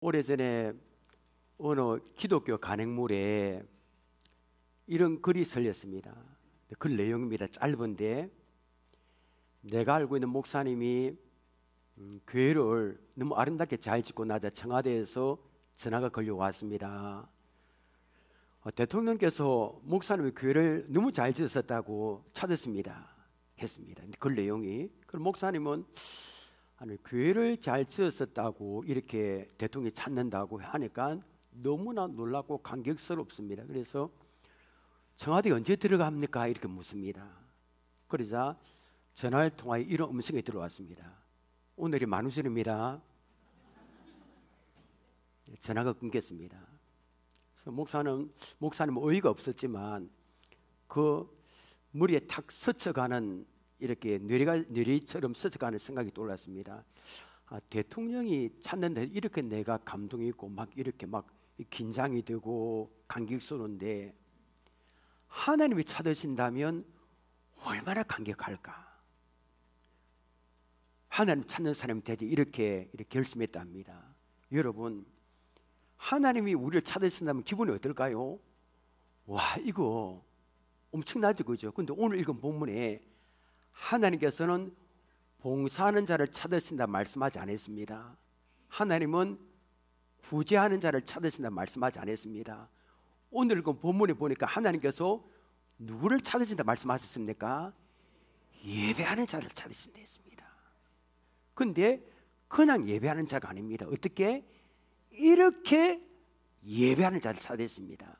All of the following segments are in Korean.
오래전에 어느 기독교 간행물에 이런 글이 설렸습니다. 글 내용입니다. 짧은데, 내가 알고 있는 목사님이 교회를 너무 아름답게 잘 짓고 나자 청와대에서 전화가 걸려왔습니다. 대통령께서 목사님의 교회를 너무 잘 지었다고 찾았습니다 했습니다. 글 내용이. 그럼 목사님은 아니, 교회를 잘 지었었다고 이렇게 대통령이 찾는다고 하니까 너무나 놀랍고 감격스럽습니다. 그래서 청와대 언제 들어갑니까? 이렇게 묻습니다. 그러자 전화를 통하여 이런 음성이 들어왔습니다. 오늘이 만우절입니다. 전화가 끊겼습니다. 그래서 목사님은 어이가 없었지만 그 머리에 탁 스쳐가는 이렇게 뇌리처럼 스쳐가는 생각이 떠올랐습니다. 대통령이 찾는데 이렇게 내가 감동이 있고 막 이렇게 막 긴장이 되고 감격스러운데 하나님이 찾으신다면 얼마나 감격할까? 하나님 찾는 사람이 되지 이렇게 결심했답니다. 여러분, 하나님이 우리를 찾으신다면 기분이 어떨까요? 와, 이거 엄청나죠, 그죠? 근데 오늘 읽은 본문에 하나님께서는 봉사하는 자를 찾으신다 말씀하지 않았습니다. 하나님은 구제하는 자를 찾으신다 말씀하지 않았습니다. 오늘 읽은 본문에 보니까 하나님께서 누구를 찾으신다 말씀하셨습니까? 예배하는 자를 찾으신다 했습니다. 근데 그냥 예배하는 자가 아닙니다. 어떻게? 이렇게 예배하는 자를 찾으셨습니다.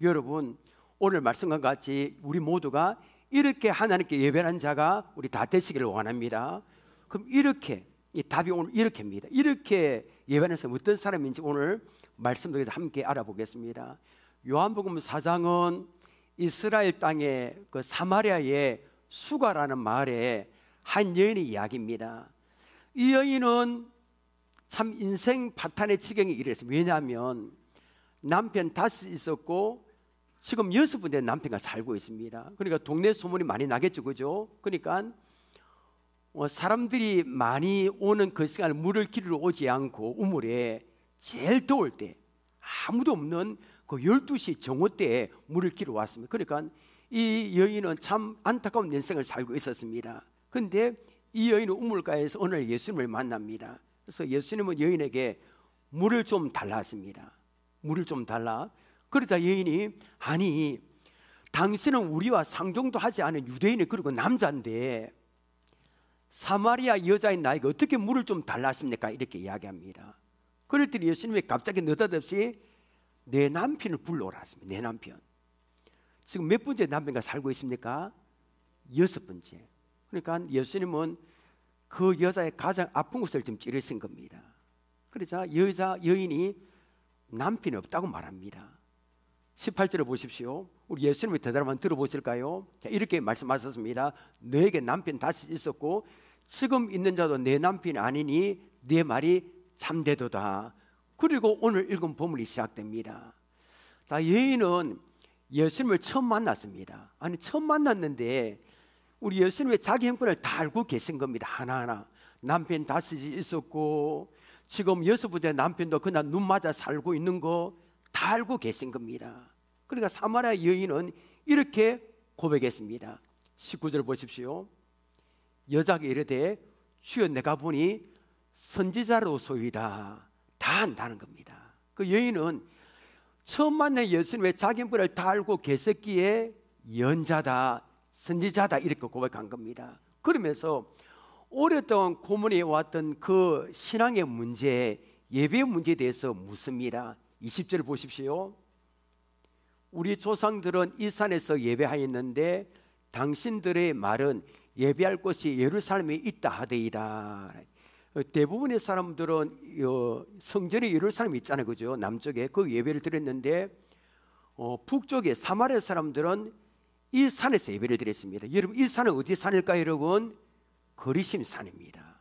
여러분, 오늘 말씀과 같이 우리 모두가 이렇게 하나님께 예배하는 자가 우리 다 되시기를 원합니다. 그럼 이렇게, 이 답이 오늘 이렇게입니다. 이렇게 예배하는 사람은 어떤 사람인지 오늘 말씀 속에서 함께 알아보겠습니다. 요한복음 4장은 이스라엘 땅의 그 사마리아의 수가라는 마을에 한 여인의 이야기입니다. 이 여인은 참 인생 파탄의 지경에 이르렀습니다. 왜냐하면 남편 5 있었고 지금 6분의 남편과 살고 있습니다. 그러니까 동네 소문이 많이 나겠죠, 그죠? 그러니까 사람들이 많이 오는 그 시간에 물을 기르러 오지 않고 우물에 제일 더울 때 아무도 없는 그 12시 정오 때에 물을 기르러 왔습니다. 그러니까 이 여인은 참 안타까운 인생을 살고 있었습니다. 그런데 이 여인은 우물가에서 어느 날 예수님을 만납니다. 그래서 예수님은 여인에게 물을 좀 달라 했습니다. 물을 좀 달라. 그러자 여인이, 아니, 당신은 우리와 상종도 하지 않은 유대인이 그리고 남자인데 사마리아 여자인 나에게 어떻게 물을 좀 달라 했습니까? 이렇게 이야기합니다. 그랬더니 예수님이 갑자기 느닷없이 내 남편을 불러오라 했습니다. 내 남편. 지금 몇 번째 남편과 살고 있습니까? 6번째. 그러니까 예수님은 그 여자의 가장 아픈 곳을 좀 찌르신 겁니다. 그러자 여인이 남편이 없다고 말합니다. 18절을 보십시오. 우리 예수님의 대답을 한번 들어보실까요? 자, 이렇게 말씀하셨습니다. 너에게 남편 5 있었고 지금 있는 자도 내 남편이 아니니 네 말이 참되도다. 그리고 오늘 읽은 본문이 시작됩니다. 자, 여인은 예수님을 처음 만났습니다. 아니, 처음 만났는데 우리 예수님의 자기 형편을 다 알고 계신 겁니다. 하나하나. 남편 5 있었고 지금 6번째 남편도 그날 눈 맞아 살고 있는 거 다 알고 계신 겁니다. 그러니까 사마리아 여인은 이렇게 고백했습니다. 19절 보십시오. 여자가 이르되 주여, 내가 보니 선지자로소이다. 다 안다는 겁니다. 그 여인은 처음 만난 예수님의 자기 형편을 다 알고 계셨기에 연자다, 선지자다 이렇게 고백한 겁니다. 그러면서 오랫동안 고문해 왔던 그 신앙의 문제, 예배의 문제에 대해서 묻습니다. 20절 보십시오. 우리 조상들은 이 산에서 예배하였는데 당신들의 말은 예배할 곳이 예루살렘에 있다 하되이다. 대부분의 사람들은 성전이 예루살렘에 있잖아요, 그죠? 남쪽에 그 예배를 드렸는데 북쪽에 사마리아 사람들은 이 산에서 예배를 드렸습니다. 여러분, 이 산은 어디 산일까요, 여러분? 거리심 산입니다.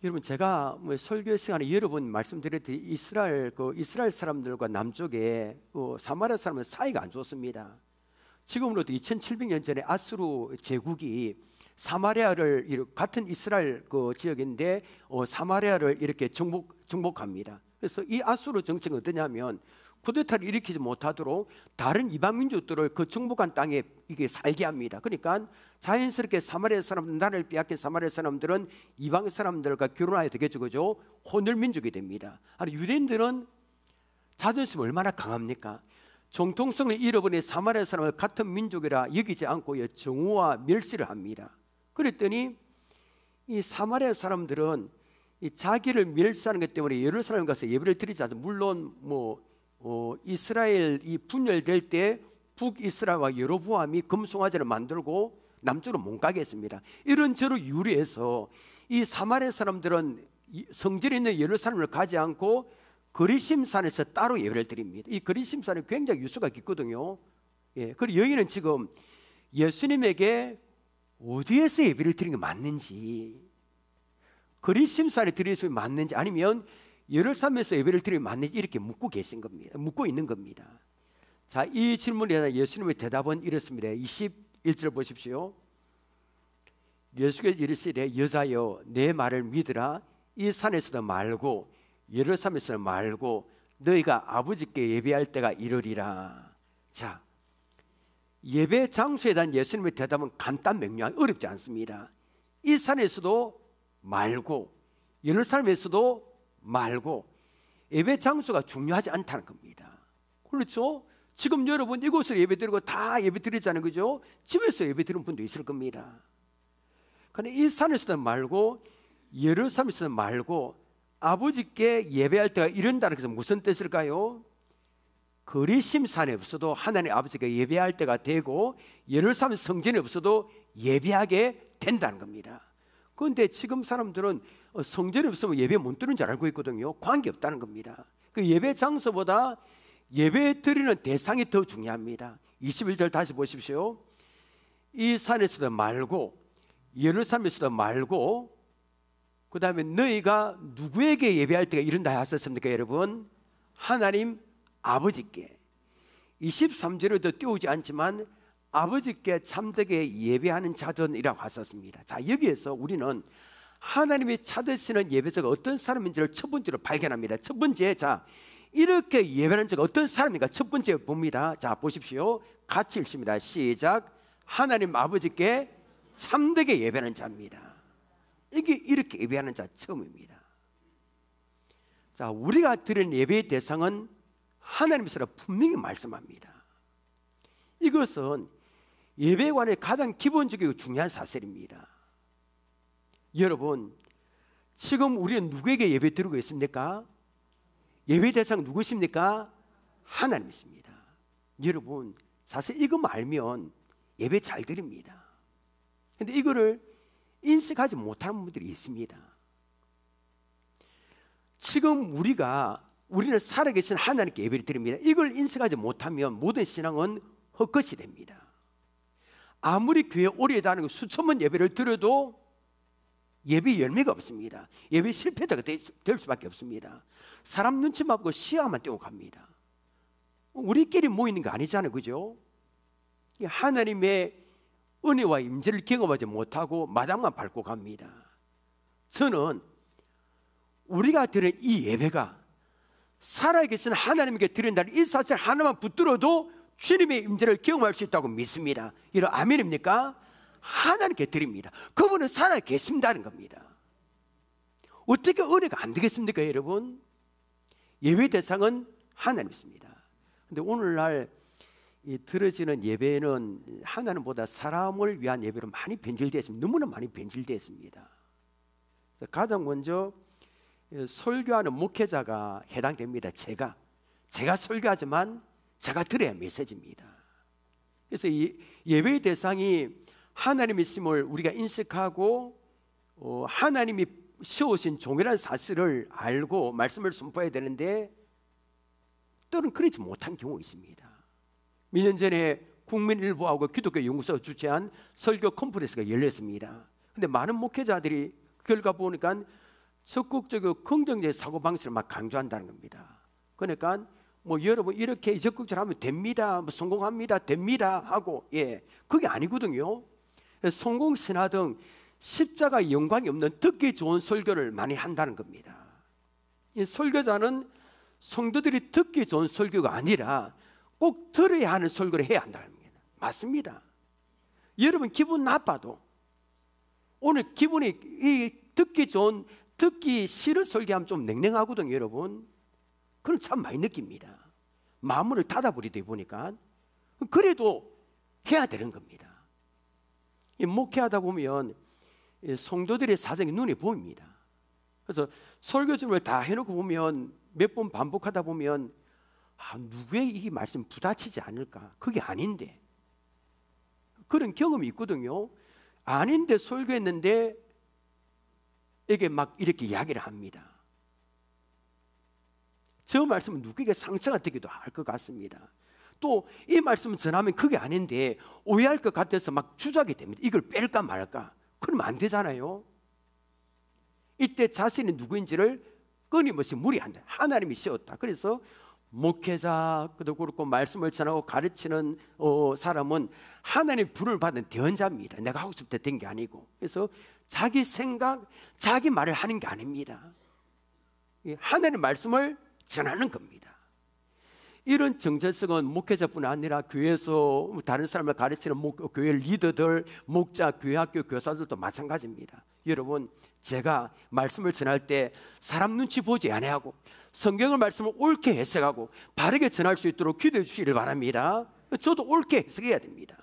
여러분, 제가 설교 시간에 여러 번 말씀드렸듯이 이스라엘 사람들과 남쪽에 사마리아 사람은 사이가 안 좋습니다. 지금으로부터 2700년 전에 아수르 제국이 사마리아를, 같은 이스라엘 그 지역인데 사마리아를 이렇게 정복합니다. 그래서 이 아수르 정책은 어떠냐면 쿠데타를 일으키지 못하도록 다른 이방 민족들을 그 정복한 땅에 이게 살게 합니다. 그러니까 자연스럽게 사마리아 사람, 나라를 빼앗긴 사마리아 사람들은 이방 사람들과 결혼하게 되겠죠, 그죠? 혼혈 민족이 됩니다. 아니, 유대인들은 자존심 얼마나 강합니까? 정통성을 잃어버린 사마리아 사람을 같은 민족이라 여기지 않고 정오와 멸시를 합니다. 그랬더니 이 사마리아 사람들은 이 자기를 멸시하는 것 때문에 예루살렘 가서 예배를 드리지 않죠. 물론 이스라엘 이 분열될 때 북이스라엘과 여로보암이 금송아지를 만들고 남쪽으로 못 가게 했습니다. 이런 저로 유리해서 이 사마리아 사람들은 성전에 있는 예루살렘을 가지 않고 그리심산에서 따로 예배를 드립니다. 이 그리심산이 굉장히 유수가 깊거든요. 예, 그리고 여기는 지금 예수님에게 어디에서 예배를 드리는 게 맞는지, 그리심산에 드리는 게 맞는지, 아니면 예루살렘에서 예배를 드리는 게 맞는지 이렇게 묻고 계신 겁니다. 묻고 있는 겁니다. 자, 이 질문에 대한 예수님의 대답은 이렇습니다. 21절 보십시오. 예수께서 이르시되 여자여 내 말을 믿으라. 이 산에서도 말고 예루살렘에서도 말고 너희가 아버지께 예배할 때가 이르리라. 자, 예배 장소에 대한 예수님의 대답은 간단 명료한, 어렵지 않습니다. 이 산에서도 말고 예루살렘에서도 말고, 예배 장소가 중요하지 않다는 겁니다. 그렇죠? 지금 여러분 이곳에서 예배드리고 다 예배드리잖아요, 그죠? 집에서 예배드리는 분도 있을 겁니다. 그런데 이 산에서도 말고 예루살렘에서도 말고 아버지께 예배할 때가 이른다는 것은 무슨 뜻일까요? 그리심산에 없어도 하나님 아버지께 예배할 때가 되고 예루살렘 성전에 없어도 예배하게 된다는 겁니다. 그런데 지금 사람들은 성전에 없으면 예배 못 드리는 줄 알고 있거든요. 관계없다는 겁니다. 그 예배 장소보다 예배 드리는 대상이 더 중요합니다. 21절 다시 보십시오. 이 산에서도 말고 예루살렘에서도 말고, 그 다음에 너희가 누구에게 예배할 때가 이른다 하셨습니까, 여러분? 하나님 아버지께. 23절에도 띄우지 않지만 아버지께 참되게 예배하는 자전이라고 하셨습니다. 자, 여기에서 우리는 하나님이 찾으시는 예배자가 어떤 사람인지를 첫 번째로 발견합니다. 첫 번째, 자, 이렇게 예배하는 자가 어떤 사람인가 첫 번째 봅니다. 자, 보십시오. 같이 읽습니다. 시작. 하나님 아버지께 참되게 예배하는 자입니다. 이게 이렇게 예배하는 자 처음입니다. 자, 우리가 드리는 예배의 대상은 하나님이시라 분명히 말씀합니다. 이것은 예배관의 가장 기본적이고 중요한 사실입니다. 여러분, 지금 우리는 누구에게 예배 드리고 있습니까? 예배 대상 누구십니까? 하나님이십니다. 여러분, 사실 이것만 알면 예배 잘 드립니다. 그런데 이거를 인식하지 못하는 분들이 있습니다. 지금 우리는 살아계신 하나님께 예배를 드립니다. 이걸 인식하지 못하면 모든 신앙은 헛것이 됩니다. 아무리 교회 오래 다니고 수천 번 예배를 드려도 예배 열매가 없습니다. 예배 실패자가 될 수밖에 없습니다. 사람 눈치 맞고 시야만 떼고 갑니다. 우리끼리 모이는 거 아니잖아요, 그죠? 하나님의 은혜와 임재를 경험하지 못하고 마당만 밟고 갑니다. 저는 우리가 드리는 이 예배가 살아계신 하나님께 드린다는 이 사실 하나만 붙들어도 주님의 임재를 경험할 수 있다고 믿습니다. 이런 아멘입니까? 하나님께 드립니다. 그분은 살아계신다는 겁니다. 어떻게 은혜가 안 되겠습니까, 여러분? 예배 대상은 하나님이십니다. 그런데 오늘날 이 들어지는 예배는 하나님보다 사람을 위한 예배로 많이 변질되었습니다. 너무나 많이 변질되었습니다. 가장 먼저 설교하는 목회자가 해당됩니다. 제가 설교하지만 제가 들어야 메시지입니다. 그래서 이 예배의 대상이 하나님이심을 우리가 인식하고 하나님이 세우신 종이라는 사실을 알고 말씀을 선포해야 되는데 때로는 그렇지 못한 경우가 있습니다. 몇 년 전에 국민일보하고 기독교 연구소가 주최한 설교 컨퍼런스가 열렸습니다. 그런데 많은 목회자들이 결과 보니까 적극적이고 긍정적인 사고방식을 막 강조한다는 겁니다. 그러니까 여러분 이렇게 적극적으로 하면 됩니다, 성공합니다, 됩니다 하고, 그게 아니거든요. 성공 신화 등 십자가 영광이 없는 듣기 좋은 설교를 많이 한다는 겁니다. 이 설교자는 성도들이 듣기 좋은 설교가 아니라 꼭 들어야 하는 설교를 해야 한다는 겁니다. 맞습니다. 여러분 기분 나빠도 오늘 기분이 듣기 좋은, 듣기 싫은 설교하면 좀 냉랭하거든요. 여러분 그건 참 많이 느낍니다. 마음을 닫아버리다 보니까. 그래도 해야 되는 겁니다. 목회하다 보면 성도들의 사정이 눈에 보입니다. 그래서 설교 준비를 다 해놓고 보면 몇 번 반복하다 보면 누구의 이 말씀 부딪히지 않을까? 그게 아닌데, 그런 경험이 있거든요. 아닌데 설교했는데 이게 막 이렇게 이야기를 합니다. 저 말씀은 누구에게 상처가 되기도 할 것 같습니다. 또 이 말씀을 전하면 그게 아닌데 오해할 것 같아서 막 주저하게 됩니다. 이걸 뺄까 말까? 그러면 안 되잖아요. 이때 자신이 누구인지를 끊임없이 물어한다. 하나님이 씌웠다. 그래서 목회자도 그렇고 말씀을 전하고 가르치는 사람은 하나님의 부름을 받은 대언자입니다. 내가 하고 싶을 때 된 게 아니고. 그래서 자기 생각, 자기 말을 하는 게 아닙니다. 하나님의 말씀을 전하는 겁니다. 이런 정체성은 목회자뿐 아니라 교회에서 다른 사람을 가르치는 교회 리더들, 목자, 교회학교 교사들도 마찬가지입니다. 여러분 제가 말씀을 전할 때 사람 눈치 보지 않아하고 성경의 말씀을 옳게 해석하고 바르게 전할 수 있도록 기도해 주시길 바랍니다. 저도 옳게 해석해야 됩니다.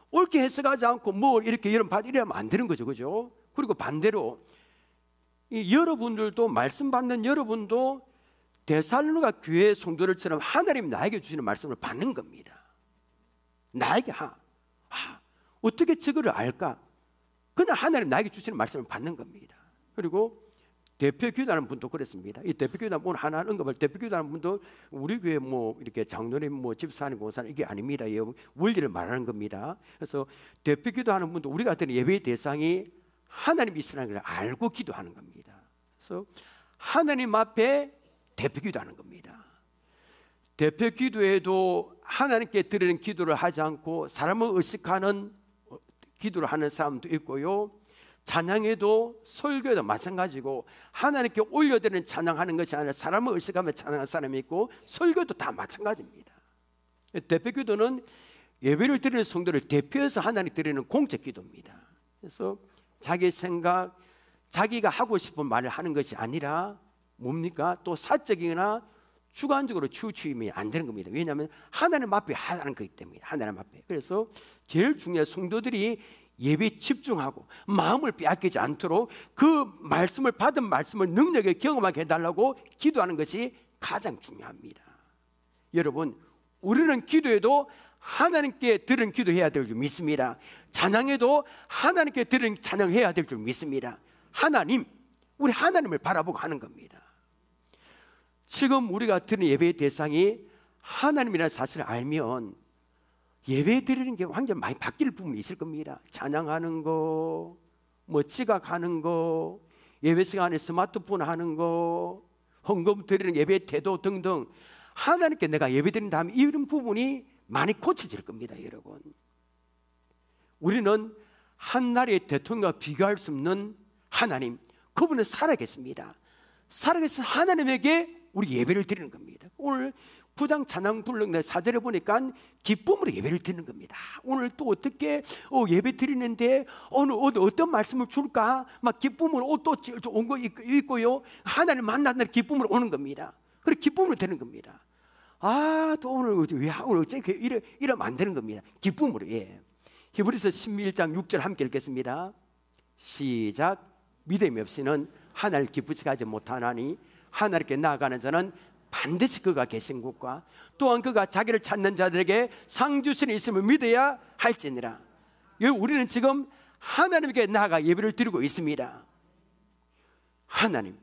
옳게 해석하지 않고 뭐 이렇게 이러면 안 되는 거죠, 그죠? 그리고 반대로 여러분들도 말씀 받는 여러분도 데살로니가 교회 성도들처럼 하나님이 나에게 주시는 말씀을 받는 겁니다. 나에게 어떻게 저거를 알까? 그냥 하나님 나에게 주시는 말씀을 받는 겁니다. 그리고 대표 기도하는 분도 그랬습니다. 이 대표 기도하는 분 하나 언급할 대표 기도하는 분도 우리 교회 뭐 이렇게 장로님 뭐 집사님 공사님 이게 아닙니다. 원리를 말하는 겁니다. 그래서 대표 기도하는 분도 우리가 드리는 예배의 대상이 하나님이시라는 걸 알고 기도하는 겁니다. 그래서 하나님 앞에 대표 기도하는 겁니다. 대표 기도에도 하나님께 드리는 기도를 하지 않고 사람을 의식하는 기도를 하는 사람도 있고요. 찬양에도 설교에도 마찬가지고 하나님께 올려드리는 찬양하는 것이 아니라 사람을 의식하며 찬양하는 사람이 있고 설교도 다 마찬가지입니다. 대표 기도는 예배를 드리는 성도를 대표해서 하나님 드리는 공적 기도입니다. 그래서 자기 생각, 자기가 하고 싶은 말을 하는 것이 아니라 뭡니까? 또 사적이거나 주관적으로 치우치면 안 되는 겁니다. 왜냐하면 하나님 앞에 하는 거기 때문에. 하나님 앞에. 그래서 제일 중요한 성도들이 예배에 집중하고 마음을 빼앗기지 않도록 그 말씀을 받은 말씀을 능력에 경험하게 해달라고 기도하는 것이 가장 중요합니다. 여러분 우리는 기도에도 하나님께 드리는 기도해야 될 줄 믿습니다. 찬양에도 하나님께 드리는 찬양해야 될 줄 믿습니다. 하나님, 우리 하나님을 바라보고 하는 겁니다. 지금 우리가 드리는 예배의 대상이 하나님이라는 사실을 알면 예배 드리는 게 완전 많이 바뀔 부분이 있을 겁니다. 찬양하는 거, 뭐 지각하는 거, 예배 시간에 스마트폰 하는 거, 헌금 드리는 예배 태도 등등 하나님께 내가 예배 드린 다음에 이런 부분이 많이 고쳐질 겁니다. 여러분 우리는 한나라의 대통령과 비교할 수 없는 하나님, 그분은 살아계십니다. 살아계신 하나님에게 우리 예배를 드리는 겁니다. 오늘 부장 찬양 불능 4절에 보니까 기쁨으로 예배를 드리는 겁니다. 오늘 또 어떻게 예배 드리는데 오늘 어떤 말씀을 줄까? 막 기쁨으로 옷도 온 거 입고요. 하나님 만나는 기쁨으로 오는 겁니다. 그래 기쁨으로 되는 겁니다. 또 오늘 어째 이러면 안 되는 겁니다. 기쁨으로. 히브리서 11장 6절 함께 읽겠습니다. 시작. 믿음이 없이는 하나님을 기쁘시게 하지 못하나니 하나님께 나아가는 자는 반드시 그가 계신 곳과 또한 그가 자기를 찾는 자들에게 상 주시는 있음을 믿어야 할지니라. 우리는 지금 하나님께 나아가 예배를 드리고 있습니다. 하나님,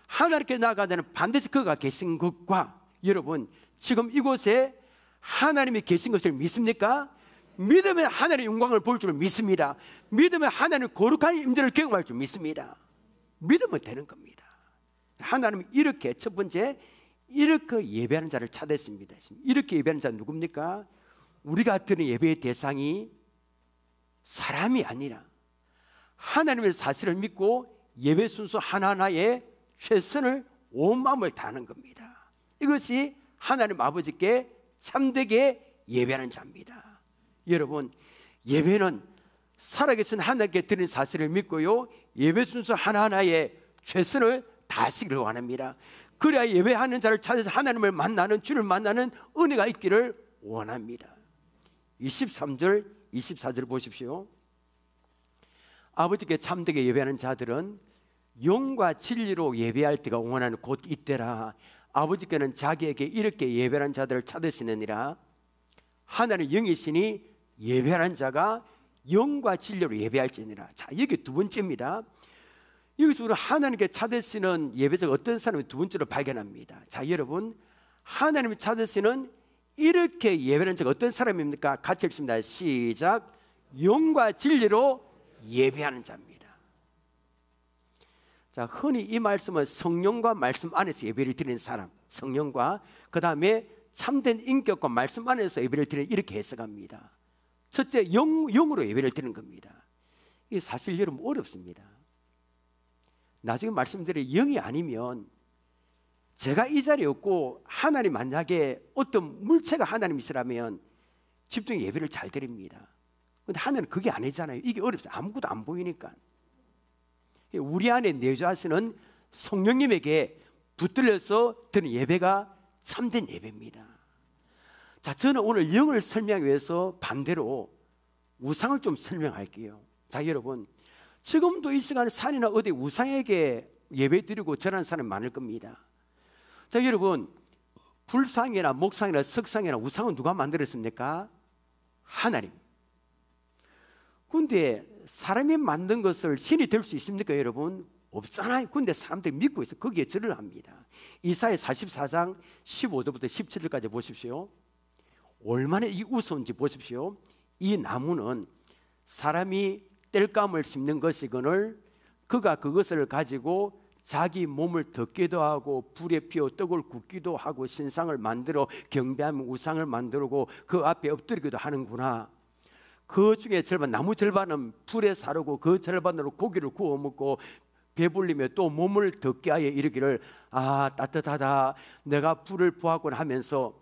하나님께 나아가는 자는 반드시 그가 계신 곳과, 여러분 지금 이곳에 하나님이 계신 것을 믿습니까? 믿으면 하나님의 영광을 볼 줄 믿습니다. 믿으면 하나님의 거룩한 임재를 경험할 줄 믿습니다. 믿으면 되는 겁니다. 하나님은 이렇게 첫 번째 이렇게 예배하는 자를 찾았습니다. 이렇게 예배하는 자는 누굽니까? 우리가 드리는 예배의 대상이 사람이 아니라 하나님의 사실을 믿고 예배 순서 하나하나에 최선을 온 마음을 다하는 겁니다. 이것이 하나님 아버지께 참되게 예배하는 자입니다. 여러분, 예배는 살아계신 하나님께 드리는 사실을 믿고요, 예배 순서 하나하나에 최선을 다하시기를 원합니다. 그래야 예배하는 자를 찾아서 하나님을 만나는, 주를 만나는 은혜가 있기를 원합니다. 23절 24절 보십시오. 아버지께 참되게 예배하는 자들은 영과 진리로 예배할 때가 원하는 곧 이때라. 아버지께는 자기에게 이렇게 예배하는 자들을 찾으시느니라. 하나님 영이시니 예배하는 자가 영과 진리로 예배할지니라. 자, 이게 두 번째입니다. 여기서 우리 하나님께 찾으시는 예배자가 어떤 사람이 두 번째로 발견합니다. 자, 여러분, 하나님이 찾으시는 이렇게 예배하는 자가 어떤 사람입니까? 같이 읽습니다. 시작. 영과 진리로 예배하는 자입니다. 자, 흔히 이 말씀은 성령과 말씀 안에서 예배를 드리는 사람, 성령과 그 다음에 참된 인격과 말씀 안에서 예배를 드리는, 이렇게 해석합니다. 첫째, 영으로 예배를 드리는 겁니다. 이게 사실 여러분 어렵습니다. 나중에 말씀드릴 영이 아니면, 제가 이 자리에 없고 하나님 만약에 어떤 물체가 하나님이시라면 집중해 예배를 잘 드립니다. 그런데 하나님은 그게 아니잖아요. 이게 어렵습니다. 아무것도 안 보이니까. 우리 안에 내주하시는 성령님에게 붙들려서 드리는 예배가 참된 예배입니다. 자, 저는 오늘 영을 설명하기 위해서 반대로 우상을 좀 설명할게요. 자, 여러분, 지금도 이 시간에 산이나 어디 우상에게 예배 드리고 절하는 사람이 많을 겁니다. 자, 여러분, 불상이나 목상이나 석상이나 우상은 누가 만들었습니까? 하나님. 근데 사람이 만든 것을 신이 될 수 있습니까, 여러분? 없잖아요. 근데 사람들이 믿고 있어. 거기에 절을 합니다. 이사야 44장 15절부터 17절까지 보십시오. 얼마나 이 우스운지 보십시오. 이 나무는 사람이 땔감을 심는 것이거늘 그가 그것을 가지고 자기 몸을 덮기도 하고 불에 피워 떡을 굽기도 하고 신상을 만들어 경배하며 우상을 만들고 그 앞에 엎드리기도 하는구나. 그 중에 절반, 나무 절반은 불에 사르고 그 절반으로 고기를 구워 먹고 배불리며 또 몸을 덮게 하여 이르기를 아 따뜻하다 내가 불을 보았구나 하면서,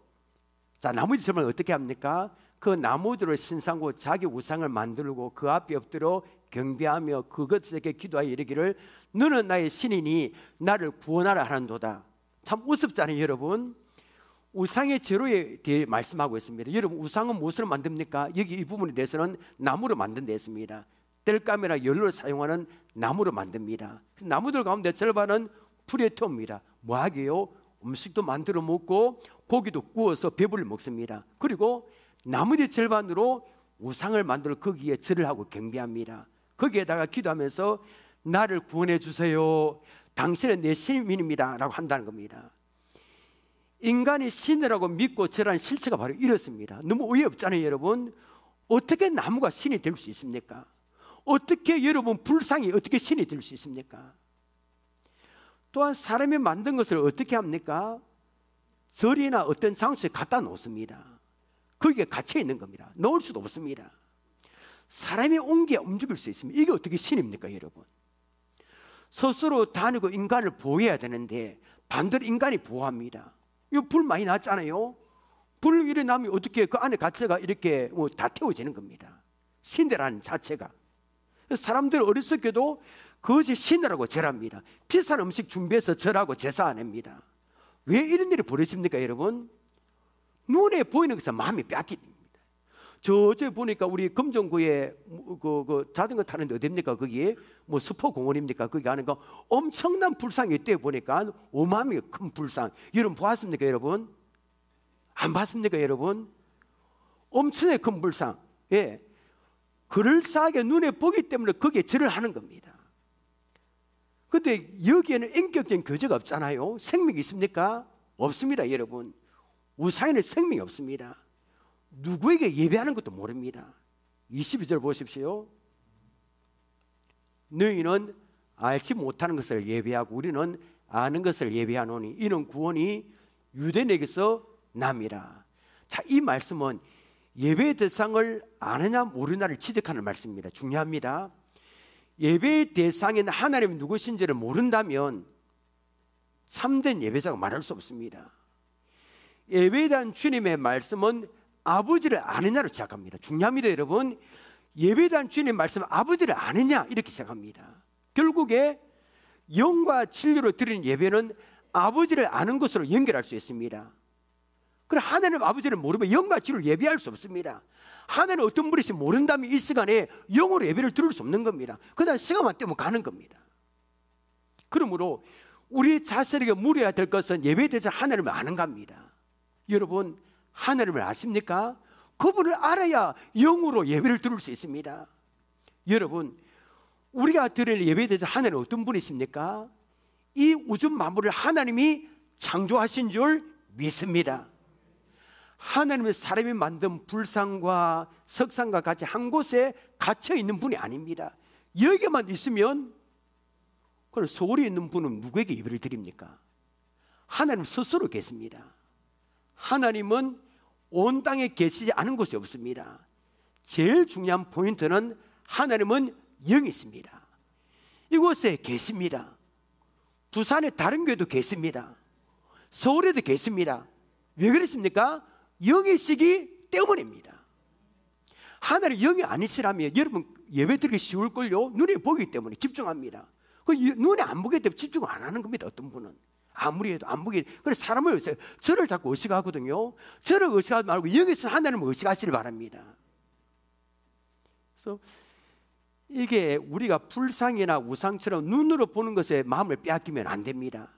자, 나머지 절반은 어떻게 합니까? 그 나무들을 신상고 자기 우상을 만들고 그 앞에 엎드려 경배하며 그것에게 기도하여 이르기를 너는 나의 신이니 나를 구원하라 하는도다. 참 우습잖아요, 여러분. 우상의 재료에 대해 말씀하고 있습니다. 여러분, 우상은 무엇으로 만듭니까? 여기 이 부분에 대해서는 나무로 만든 데 있습니다. 땔감이나 연료를 사용하는 나무로 만듭니다. 나무들 가운데 절반은 불에 태웁니다. 뭐하게요? 음식도 만들어 먹고 고기도 구워서 배불리 먹습니다. 그리고 나머지 절반으로 우상을 만들어 거기에 절을 하고 경배합니다. 거기에다가 기도하면서 나를 구원해 주세요. 당신은 내 신민입니다 라고 한다는 겁니다. 인간이 신이라고 믿고 절하는 실체가 바로 이렇습니다. 너무 어이없잖아요, 여러분. 어떻게 나무가 신이 될 수 있습니까? 어떻게 여러분 불상이 어떻게 신이 될 수 있습니까? 또한 사람이 만든 것을 어떻게 합니까? 절이나 어떤 장소에 갖다 놓습니다. 거기에 갇혀 있는 겁니다. 놓을 수도 없습니다. 사람이 옮겨 움직일 수 있습니다. 이게 어떻게 신입니까, 여러분? 스스로 다니고 인간을 보호해야 되는데 반대로 인간이 보호합니다. 이거 불 많이 났잖아요. 불 일어나면 어떻게 그 안에 갇혀가 이렇게 다 태워지는 겁니다. 신이라는 자체가. 사람들 어리석게도 그것이 신이라고 절합니다. 비싼 음식 준비해서 절하고 제사 안 합니다. 왜 이런 일이 벌어집니까, 여러분? 눈에 보이는 것은 마음이 뺏깁니다. 저쪽에 보니까 우리 금정구에 그 자전거 타는 데 어딥니까? 거기 뭐 스포공원입니까? 거기 가는 거 엄청난 불상이 있대요. 보니까 어마어마하게 큰 불상. 여러분 보았습니까, 여러분? 안 봤습니까, 여러분? 엄청나게 큰 불상. 예, 그럴싸하게 눈에 보기 때문에 거기에 절을 하는 겁니다. 그런데 여기에는 인격적인 교제가 없잖아요. 생명이 있습니까? 없습니다, 여러분. 우상에는 생명이 없습니다. 누구에게 예배하는 것도 모릅니다. 22절 보십시오. 너희는 알지 못하는 것을 예배하고 우리는 아는 것을 예배하노니 이는 구원이 유대인에게서 남이라. 자, 이 말씀은 예배의 대상을 아느냐 모르냐를 지적하는 말씀입니다. 중요합니다. 예배의 대상인 하나님이 누구신지를 모른다면 참된 예배자가 말할 수 없습니다. 예배에 대한 주님의 말씀은 아버지를 아느냐로 시작합니다. 중요합니다, 여러분. 예배에 대한 주님의 말씀은 아버지를 아느냐 이렇게 시작합니다. 결국에 영과 진리로 드리는 예배는 아버지를 아는 것으로 연결할 수 있습니다. 그럼 하나님 아버지를 모르면 영과 진리로 예배할 수 없습니다. 하나님 어떤 분이신지 모른다면 이 시간에 영으로 예배를 드릴 수 없는 겁니다. 그 다음 시간만 때면 가는 겁니다. 그러므로 우리 자신에게 물어야 될 것은 예배에 대해서 하나님을 아는 겁니다. 여러분, 하나님을 아십니까? 그분을 알아야 영으로 예배를 드릴 수 있습니다. 여러분, 우리가 드리는 예배에 대해서 하나님은 어떤 분이십니까? 이 우주 만물을 하나님이 창조하신 줄 믿습니다. 하나님은 사람이 만든 불상과 석상과 같이 한 곳에 갇혀 있는 분이 아닙니다. 여기만 있으면 그럼 서울에 있는 분은 누구에게 예배를 드립니까? 하나님 스스로 계십니다. 하나님은 온 땅에 계시지 않은 곳이 없습니다. 제일 중요한 포인트는 하나님은 영이십니다. 이곳에 계십니다. 부산의 다른 교회도 계십니다. 서울에도 계십니다. 왜 그렇습니까? 영이시기 때문입니다. 하나님 영이 아니시라면 여러분 예배 드리기 쉬울걸요? 눈에 보기 때문에 집중합니다. 눈에 안 보기 때문에 집중을 안 하는 겁니다. 어떤 분은 아무리 해도 안 보기. 그래서 사람을 저를 자꾸 의식하거든요. 저를 의식하지 말고 영에서 하나님을 의식하시길 바랍니다. 그래서 이게 우리가 불상이나 우상처럼 눈으로 보는 것에 마음을 빼앗기면 안 됩니다.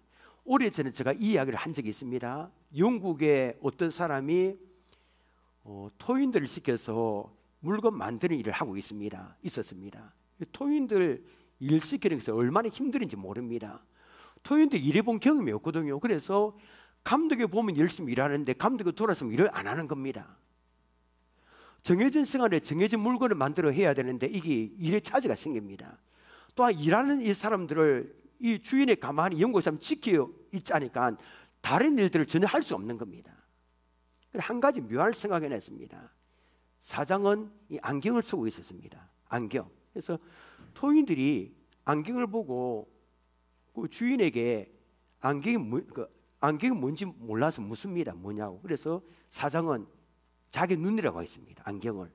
오래전에 제가 이 이야기를 한 적이 있습니다. 영국의 어떤 사람이 토인들을 시켜서 물건 만드는 일을 하고 있었습니다. 토인들 일 시키는 것이 얼마나 힘든지 모릅니다. 토인들 일해본 경험이 없거든요. 그래서 감독이 보면 열심히 일하는데 감독이 돌아서면 일을 안 하는 겁니다. 정해진 시간에 정해진 물건을 만들어 해야 되는데 이게 일에 차질가 생깁니다. 또한 일하는 이 사람들을 이 주인의 가만히 연구해서 지켜 있자니까 다른 일들을 전혀 할 수 없는 겁니다. 한 가지 묘할 생각해냈습니다. 사장은 이 안경을 쓰고 있었습니다. 안경. 그래서 토인들이 안경을 보고 그 주인에게 안경이 뭔지 몰라서 묻습니다. 뭐냐고. 그래서 사장은 자기 눈이라고 했습니다. 안경을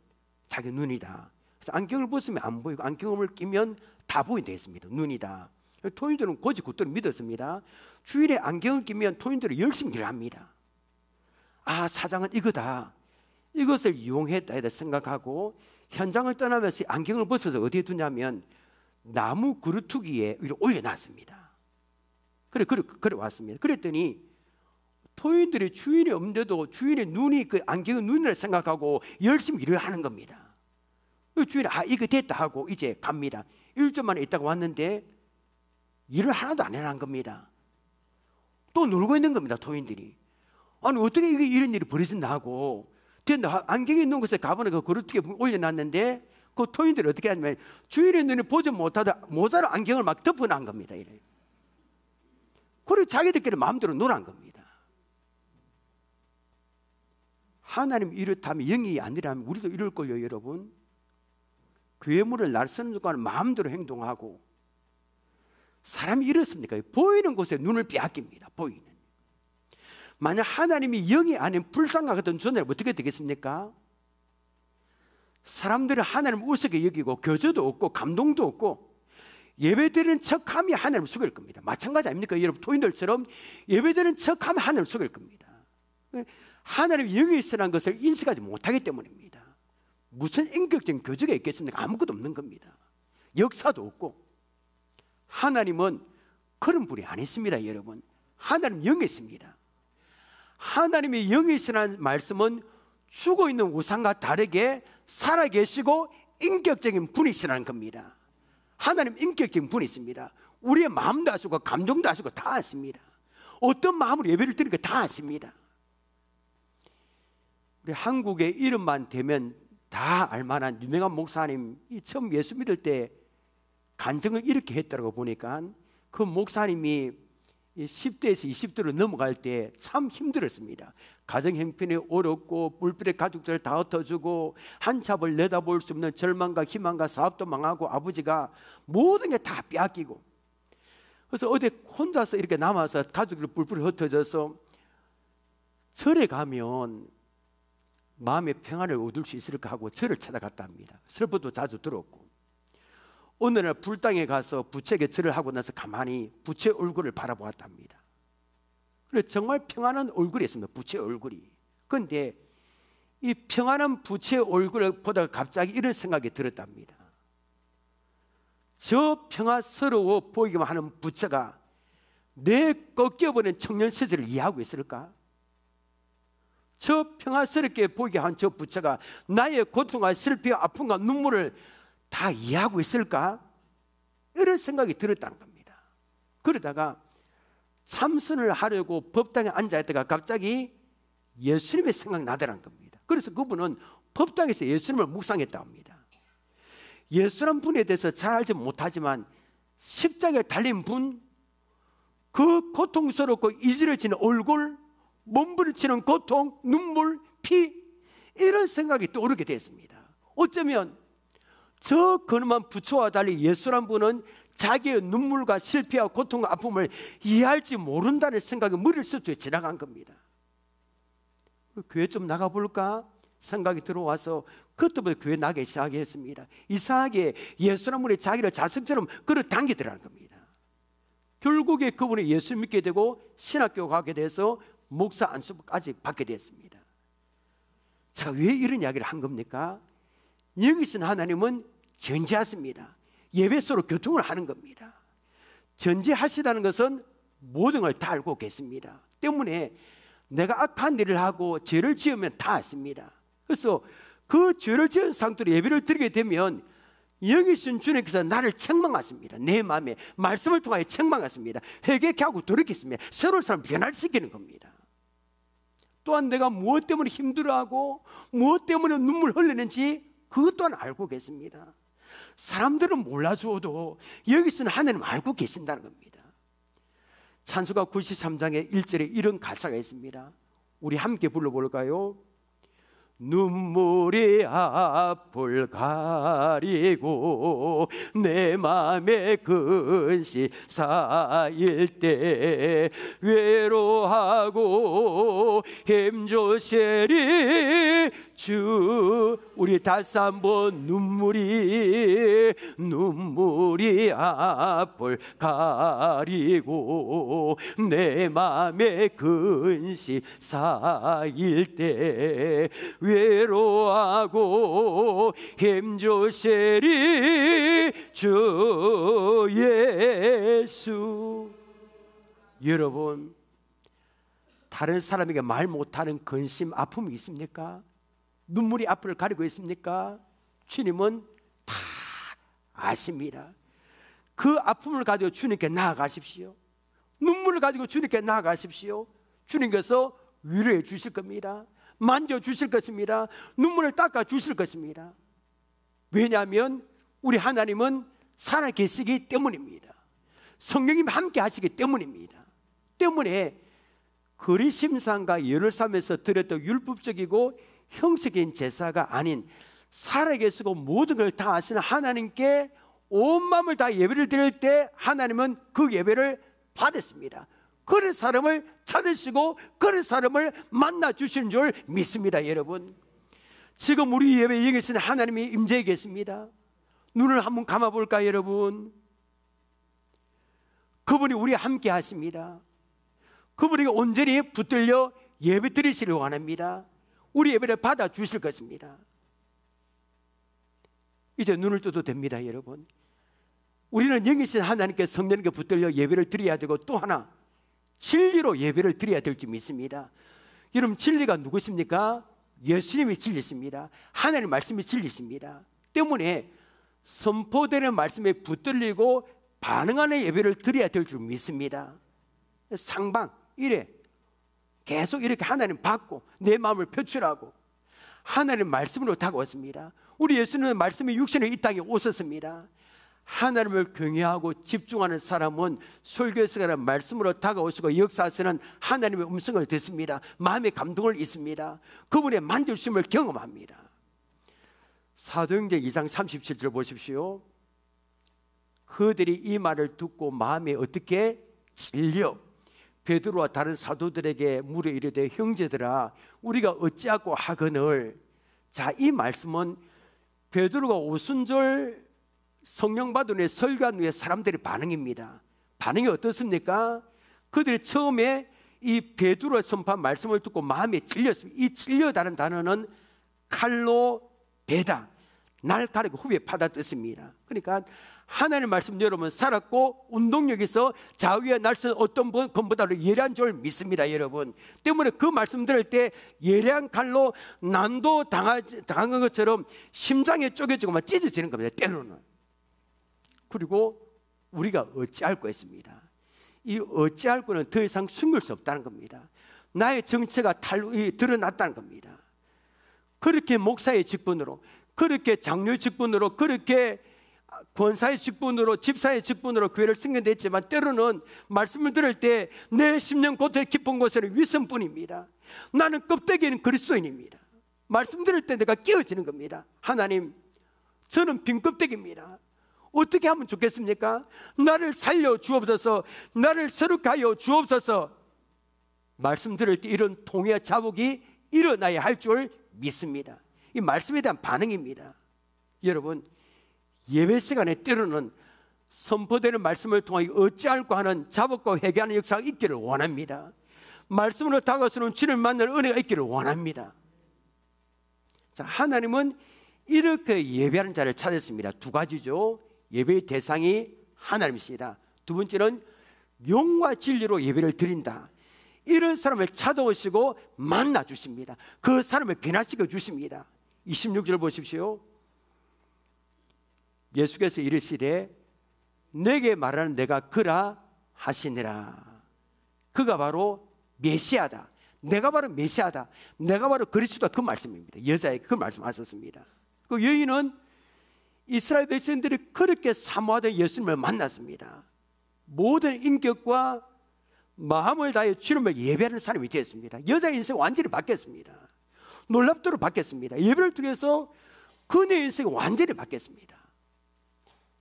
자기 눈이다. 그래서 안경을 벗으면 안 보이고 안경을 끼면 다 보인다 했습니다. 눈이다. 토인들은 고지 굳도록 믿었습니다. 주인의 안경을 끼면 토인들은 열심히 일을 합니다. 아, 사장은 이거다. 이것을 이용했다 생각하고 현장을 떠나면서 안경을 벗어서 어디에 두냐면 나무 그루투기에 위로 올려놨습니다. 그래 왔습니다. 그랬더니 토인들이 주인이 없는데도 주인의 눈이 그 안경의 눈을 생각하고 열심히 일을 하는 겁니다. 주인이 이거 됐다 하고 이제 갑니다. 1주 만에 있다가 왔는데 일을 하나도 안 해놓은 겁니다. 또 놀고 있는 겁니다. 토인들이. 아니 어떻게 이런 일이 벌어진다 하고 안경에 있는 곳에 가보니 그 그루트기에 올려놨는데 그 토인들이 어떻게 하냐면 주인의 눈이 보지 못하다 모자로 안경을 막 덮어놓은 겁니다. 이래. 그리고 자기들끼리 마음대로 놀한 겁니다. 하나님 이렇다면 영이 아니라면 우리도 이럴걸요. 여러분 교회 문을 날서는 순간 마음대로 행동하고 사람이 이렇습니까? 보이는 곳에 눈을 빼앗깁니다. 보이는. 만약 하나님이 영이 아닌 불상과 같은 존재는 어떻게 되겠습니까? 사람들은 하나님을 우습게 여기고 교제도 없고 감동도 없고 예배드리는 척함이 하나님을 속일 겁니다. 마찬가지 아닙니까? 여러분 토인들처럼 예배드리는 척하면 하나님을 속일 겁니다. 하나님이 영이 있으라는 것을 인식하지 못하기 때문입니다. 무슨 인격적인 교제가 있겠습니까? 아무것도 없는 겁니다. 역사도 없고. 하나님은 그런 분이 아니십니다. 여러분 하나님 영이 있습니다. 하나님의 영이 있으라는 말씀은 죽어있는 우상과 다르게 살아계시고 인격적인 분이시라는 겁니다. 하나님 인격적인 분이 있습니다. 우리의 마음도 아시고 감정도 아시고 다 아십니다. 어떤 마음으로 예배를 드리는 거 다 아십니다. 우리 한국의 이름만 대면 다 알만한 유명한 목사님이 처음 예수 믿을 때 간증을 이렇게 했다고 보니까 그 목사님이 10대에서 20대로 넘어갈 때 참 힘들었습니다. 가정 형편이 어렵고 불필요한 가족들을 다 흩어주고 한참을 내다볼 수 없는 절망과 희망과 사업도 망하고 아버지가 모든 게 다 빼앗기고 그래서 어디 혼자서 이렇게 남아서 가족들 뿔뿔이 흩어져서 절에 가면 마음의 평안을 얻을 수 있을까 하고 절을 찾아갔다 합니다. 설법도 자주 들었고, 어느 날 불당에 가서 부처에게 절을 하고 나서 가만히 부처의 얼굴을 바라보았다 합니다. 그래서 정말 평안한 얼굴이었습니다. 부처의 얼굴이. 그런데 이 평안한 부처의 얼굴을 보다가 갑자기 이런 생각이 들었답니다. 저 평화스러워 보이기만 하는 부처가 내 꺾여버린 청년 시절을 이해하고 있을까? 저 평화스럽게 보이게 한 저 부처가 나의 고통과 슬픔과 아픔과 눈물을 다 이해하고 있을까? 이런 생각이 들었다는 겁니다. 그러다가 참선을 하려고 법당에 앉아있다가 갑자기 예수님의 생각이 나더라는 겁니다. 그래서 그분은 법당에서 예수님을 묵상했다고 합니다. 예수란 분에 대해서 잘 알지 못하지만 십자가에 달린 분, 그 고통스럽고 이질해지는 얼굴, 몸부림치는 고통, 눈물, 피, 이런 생각이 떠오르게 됐습니다. 어쩌면 저 근엄한 부처와 달리 예수란 분은 자기의 눈물과 실패와 고통과 아픔을 이해할지 모른다는 생각이 머리를 스쳐 지나간 겁니다. 교회 좀 나가볼까 생각이 들어와서 그때부터 교회 나가기 시작했습니다. 이상하게 예수란 분이 자기를 자식처럼 끌어당기더라는 겁니다. 결국에 그분이 예수 믿게 되고 신학교 가게 돼서 목사 안수까지 받게 됐습니다. 제가 왜 이런 이야기를 한 겁니까? 여기서 하나님은 전지하십니다. 예배소로 교통을 하는 겁니다. 전지하시다는 것은 모든 걸 다 알고 계십니다. 때문에 내가 악한 일을 하고 죄를 지으면 다 아십니다. 그래서 그 죄를 지은 상태로 예배를 드리게 되면 여기신 주님께서 나를 책망하십니다. 내 마음에 말씀을 통하여 책망하십니다. 회개케 하고 돌이켰습니다. 새로운 사람 변화시키는 겁니다. 또한 내가 무엇 때문에 힘들어하고 무엇 때문에 눈물 흘리는지 그것 또한 알고 계십니다. 사람들은 몰라줘도 여기서는 하나님 알고 계신다는 겁니다. 찬송가 93장의 1절에 이런 가사가 있습니다. 우리 함께 불러볼까요? 눈물이 앞을 가리고 내 맘에 근시 쌓일 때 외로워하고 힘조세리 주 우리 다시 한번 눈물이 앞을 가리고 내 맘에 근시 쌓일 때 외로워하고 힘조세리 주 예수. 여러분, 다른 사람에게 말 못하는 근심, 아픔이 있습니까? 눈물이 앞을 가리고 있습니까? 주님은 다 아십니다. 그 아픔을 가지고 주님께 나아가십시오. 눈물을 가지고 주님께 나아가십시오. 주님께서 위로해 주실 겁니다. 만져주실 것입니다. 눈물을 닦아 주실 것입니다. 왜냐하면 우리 하나님은 살아계시기 때문입니다. 성령님이 함께 하시기 때문입니다. 때문에 그리심산과 예루살렘에서 드렸던 율법적이고 형식적인 제사가 아닌 살아계시고 모든 걸 다 아시는 하나님께 온 마음을 다 예배를 드릴 때 하나님은 그 예배를 받았습니다. 그런 사람을 찾으시고 그런 사람을 만나 주시는 줄 믿습니다. 여러분, 지금 우리 예배에 계신 하나님이 임재해 계십니다. 눈을 한번 감아볼까 여러분? 그분이 우리와 함께 하십니다. 그분에게 온전히 붙들려 예배 드리시길 원합니다. 우리 예배를 받아 주실 것입니다. 이제 눈을 떠도 됩니다. 여러분, 우리는 영이신 하나님께 성령님께 붙들려 예배를 드려야 되고, 또 하나 진리로 예배를 드려야 될 줄 믿습니다. 여러분, 진리가 누구십니까? 예수님이 진리십니다. 하나님 말씀이 진리십니다. 때문에 선포되는 말씀에 붙들리고 반응하는 예배를 드려야 될 줄 믿습니다. 상방 이래 계속 이렇게 하나님 받고 내 마음을 표출하고 하나님 말씀으로 다가왔습니다. 우리 예수님의 말씀이 육신으로 이 땅에 오셨습니다. 하나님을 경외하고 집중하는 사람은 설교에서 말씀으로 다가오시고 역사에서는 하나님의 음성을 듣습니다. 마음의 감동을 잊습니다. 그분의 만져주심을 경험합니다. 사도행전 2장 37절 보십시오. 그들이 이 말을 듣고 마음에 어떻게 찔려 베드로와 다른 사도들에게 물어 이르되 형제들아 우리가 어찌하고 하거늘. 자, 이 말씀은 베드로가 오순절 성령 받은 후에 설교한 후에 사람들의 반응입니다. 반응이 어떻습니까? 그들이 처음에 이 베드로의 선포한 말씀을 듣고 마음에 찔렸습니다. 이 찔려다는 단어는 칼로 베다, 날 가르고 후에 파다 뜻입니다. 그러니까 하나님의 말씀 여러분 살았고 운동력에서 자위에 날선 어떤 것보다도 예리한 줄 믿습니다, 여러분. 때문에 그 말씀 들을 때 예리한 칼로 난도 당한 것처럼 심장에 쪼개지고 막 찢어지는 겁니다, 때로는. 그리고 우리가 어찌할 거 했습니다. 이 어찌할 거는 더 이상 숨길 수 없다는 겁니다. 나의 정체가 드러났다는 겁니다. 그렇게 목사의 직분으로, 그렇게 장로의 직분으로, 그렇게 권사의 직분으로, 집사의 직분으로 교회를 승인됐지만 때로는 말씀을 들을 때 내 심령 고통의 깊은 곳에는 위선뿐입니다. 나는 껍데기는 그리스도인입니다. 말씀 들을 때 내가 깨어지는 겁니다. 하나님, 저는 빈 껍데기입니다. 어떻게 하면 좋겠습니까? 나를 살려 주옵소서, 나를 서룩하여 주옵소서. 말씀 들을 때 이런 통해 자복이 일어나야 할 줄 믿습니다. 이 말씀에 대한 반응입니다. 여러분, 예배 시간에 때로는 선포되는 말씀을 통하여 어찌할까 하는 자복과 회개하는 역사가 있기를 원합니다. 말씀으로 다가서는 주를 만날 은혜가 있기를 원합니다. 자, 하나님은 이렇게 예배하는 자를 찾았습니다. 두 가지죠. 예배의 대상이 하나님이시다. 두 번째는 영과 진리로 예배를 드린다. 이런 사람을 찾아오시고 만나 주십니다. 그 사람을 변화시켜 주십니다. 26절 보십시오. 예수께서 이르시되 내게 말하는 내가 그라 하시니라. 그가 바로 메시아다. 내가 바로 메시아다. 내가 바로 그리스도다. 그 말씀입니다. 여자에게 그 말씀하셨습니다. 그 여인은 이스라엘 백성들이 그렇게 사모하던 예수님을 만났습니다. 모든 인격과 마음을 다해 주님을 예배하는 사람이 되었습니다. 여자의 인생이 완전히 바뀌었습니다. 놀랍도록 바뀌었습니다. 예배를 통해서 그녀의 인생이 완전히 바뀌었습니다.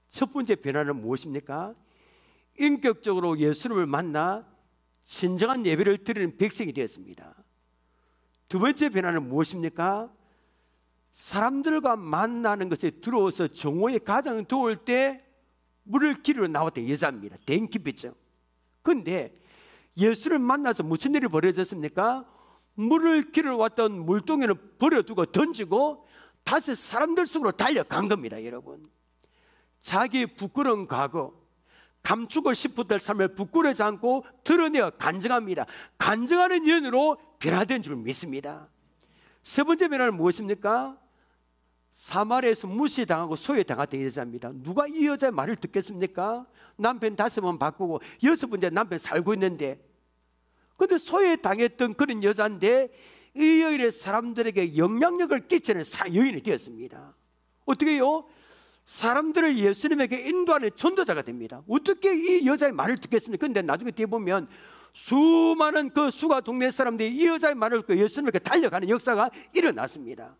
첫 번째 변화는 무엇입니까? 인격적으로 예수님을 만나 진정한 예배를 드리는 백성이 되었습니다. 두 번째 변화는 무엇입니까? 사람들과 만나는 것에 들어와서 정오에 가장 더울 때 물을 기르러 나왔던 여자입니다. 대인기피증. 그런데 예수를 만나서 무슨 일이 벌어졌습니까? 물을 기르러 왔던 물동이는 버려두고 던지고 다시 사람들 속으로 달려간 겁니다, 여러분. 자기 부끄러운 과거, 감추고 싶었던 삶을 부끄러워하지 않고 드러내어 간증합니다. 간증하는 연으로 변화된 줄 믿습니다. 세 번째 변화는 무엇입니까? 사마리아에서 무시당하고 소외당했던 여자입니다. 누가 이 여자의 말을 듣겠습니까? 남편 5번 바꾸고 6번째 남편 살고 있는데, 그런데 소외당했던 그런 여자인데 이 여인의 사람들에게 영향력을 끼치는 여인이 되었습니다. 어떻게 해요? 사람들을 예수님에게 인도하는 전도자가 됩니다. 어떻게 이 여자의 말을 듣겠습니까? 그런데 나중에 뒤에 보면 수많은 그 수가 동네 사람들이 이 여자의 말을 듣고 예수님에게 달려가는 역사가 일어났습니다.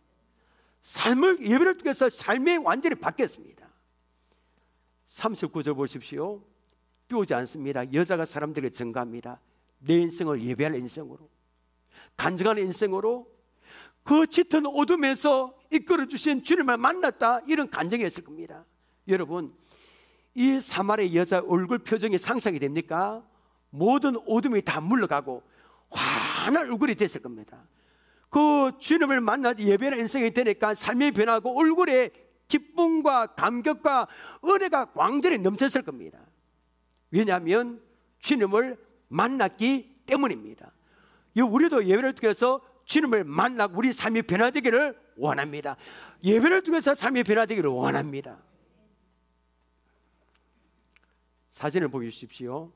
예배를 통해서 삶이 완전히 바뀌었습니다. 39절 보십시오. 띄우지 않습니다. 여자가 사람들에게 증가합니다. 내 인생을 예배할 인생으로, 간증하는 인생으로, 그 짙은 어둠에서 이끌어주신 주님을 만났다, 이런 간증이었을 겁니다. 여러분, 이 사마리아 여자 얼굴 표정이 상상이 됩니까? 모든 어둠이 다 물러가고 환한 얼굴이 됐을 겁니다. 그 주님을 만나서 예배하는 인생이 되니까 삶이 변하고 얼굴에 기쁨과 감격과 은혜가 광전히 넘쳤을 겁니다. 왜냐하면 주님을 만났기 때문입니다. 우리도 예배를 통해서 주님을 만나고 우리 삶이 변화되기를 원합니다. 예배를 통해서 삶이 변화되기를 원합니다. 사진을 보여주십시오.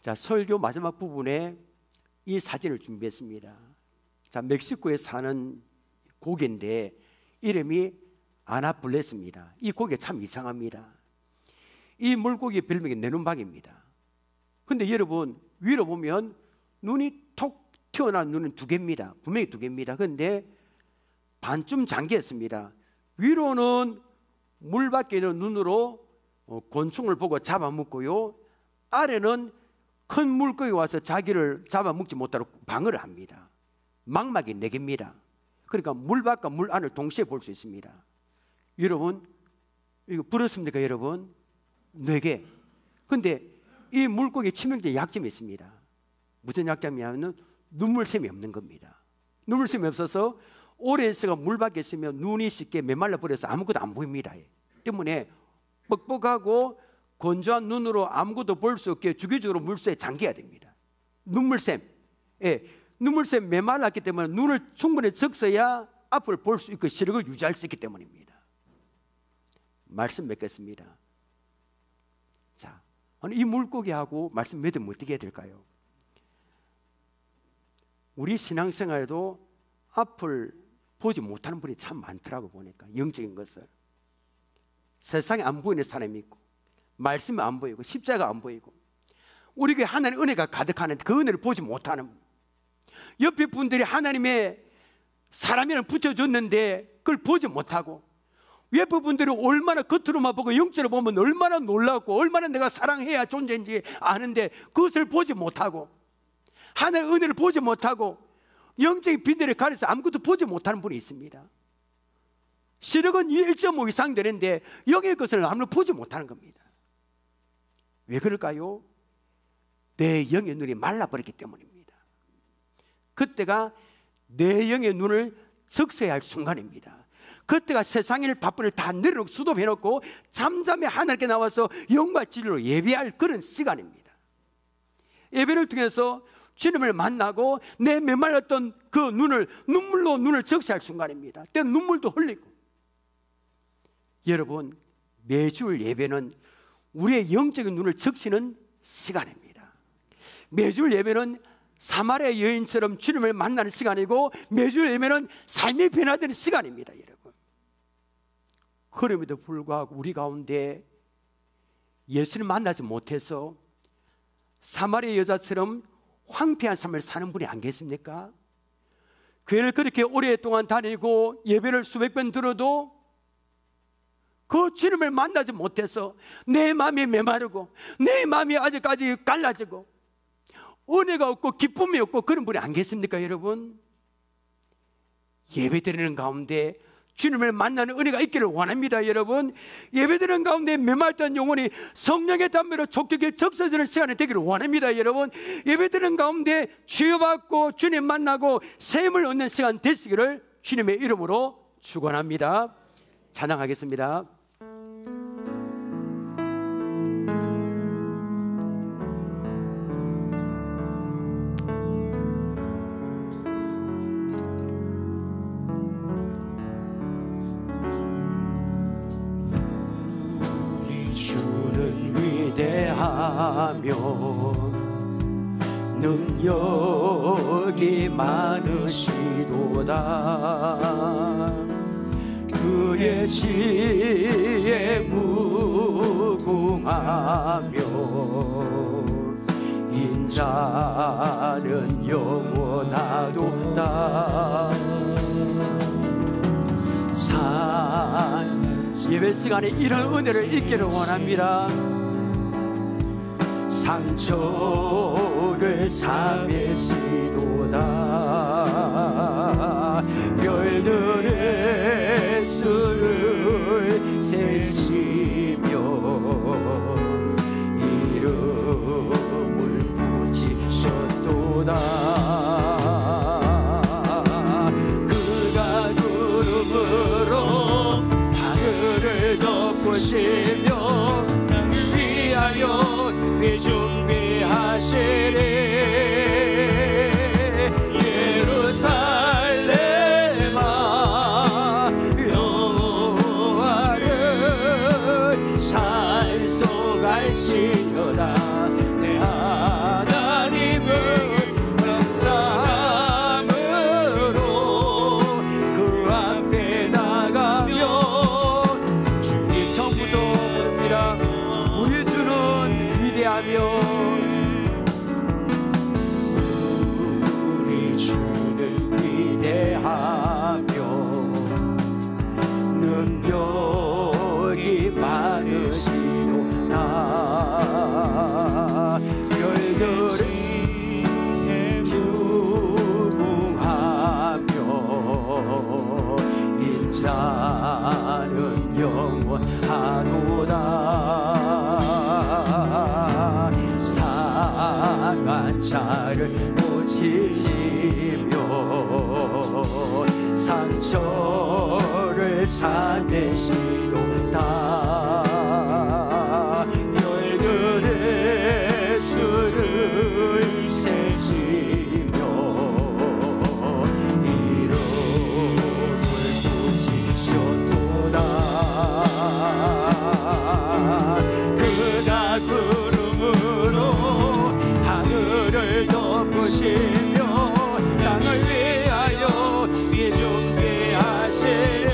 자, 설교 마지막 부분에 이 사진을 준비했습니다. 자, 멕시코에 사는 고개인데 이름이 아나블레스입니다. 이 고개 참 이상합니다. 이 물고기 별명이 내눈박입니다. 근데 여러분, 위로 보면 눈이 톡 튀어나온 눈은 2개입니다. 분명히 2개입니다. 그런데 반쯤 잠겼습니다. 위로는 물 밖에 있는 눈으로 곤충을 보고 잡아먹고요, 아래는 큰 물고기가 와서 자기를 잡아먹지 못하도록 방어를 합니다. 망막이 4개입니다. 그러니까 물 밖과 물 안을 동시에 볼 수 있습니다. 여러분, 이거 부럽습니까 여러분? 4개. 근데 이 물고기 치명적인 약점이 있습니다. 무슨 약점이냐면 눈물샘이 없는 겁니다. 눈물샘이 없어서 오래 있어가 물 밖에 있으면 눈이 쉽게 메말라 버려서 아무것도 안 보입니다. 때문에 뻑뻑하고 건조한 눈으로 아무것도 볼 수 없게 주기적으로 물속에 잠겨야 됩니다. 눈물샘, 눈물샘 메말랐기 때문에 눈을 충분히 적셔야 앞을 볼 수 있고 시력을 유지할 수 있기 때문입니다. 말씀 맺겠습니다. 자, 이 물고기하고 말씀 맺으면 어떻게 해야 될까요? 우리 신앙생활에도 앞을 보지 못하는 분이 참 많더라고. 보니까 영적인 것을 세상에 안 보이는 사람이 있고, 말씀이 안 보이고, 십자가 안 보이고, 우리에게 하나님의 은혜가 가득하는데 그 은혜를 보지 못하는, 옆에 분들이 하나님의 사람이랑 붙여줬는데 그걸 보지 못하고, 옆에 분들이 얼마나 겉으로만 보고 영적으로 보면 얼마나 놀랍고 얼마나 내가 사랑해야 존재인지 아는데 그것을 보지 못하고, 하나님의 은혜를 보지 못하고 영적인 빈대를 가려서 아무것도 보지 못하는 분이 있습니다. 시력은 1.5 이상 되는데 영의 것을 아무도 보지 못하는 겁니다. 왜 그럴까요? 내 영의 눈이 말라버렸기 때문입니다. 그때가 내 영의 눈을 적셔야 할 순간입니다. 그때가 세상의 일 바쁜 일 다 내려놓고 수도해놓고 잠잠히 하나님께 나와서 영과 진리로 예배할 그런 시간입니다. 예배를 통해서 주님을 만나고 내 메말랐던 그 눈을 눈물로 눈을 적셔야 할 순간입니다. 때는 눈물도 흘리고. 여러분, 매주 예배는 우리의 영적인 눈을 적시는 시간입니다. 매주 예배는 사마리아 여인처럼 주님을 만나는 시간이고, 매주 예배는 삶이 변화되는 시간입니다. 여러분, 그럼에도 불구하고 우리 가운데 예수를 만나지 못해서 사마리아 여자처럼 황폐한 삶을 사는 분이 안 계십니까? 교회를 그렇게 오랫동안 다니고 예배를 수백 번 들어도 그 주님을 만나지 못해서 내 마음이 메마르고 내 마음이 아직까지 갈라지고 은혜가 없고 기쁨이 없고 그런 분이 안 계십니까 여러분? 예배드리는 가운데 주님을 만나는 은혜가 있기를 원합니다. 여러분, 예배드리는 가운데 메말던 영혼이 성령의 담배로 촉촉히 적셔지는 시간이 되기를 원합니다. 여러분, 예배드리는 가운데 치유받고 주님 만나고 샘을 얻는 시간 되시기를 주님의 이름으로 축원합니다. 찬양하겠습니다. 위대하며 능력이 많으시도다. 그의 지혜 무궁하며 인자는 영원하도다. 예배 시간에 이런 은혜를 잊기를 원합니다. 상처를 삼으시도다. 별들의 수를 세시며 이름을 붙이셨도다. 그가 구름으로 하늘을 덮으시며 땅을 위하여 준비하시리. 예루살렘아 여호와를 찬송할지어다. 내 하나님을 감사함으로 그 앞에 나가며 주님 처음부터 부릅니다. 우리 주는 위대하며 우리 주는 위대하며 지시며 상처를 사내시도다. 열들의 수를 세시며 이름을 부지셨도다. 그가 구름으로 하늘을 덮으시며 땅을 위하여 위에 준비하시네.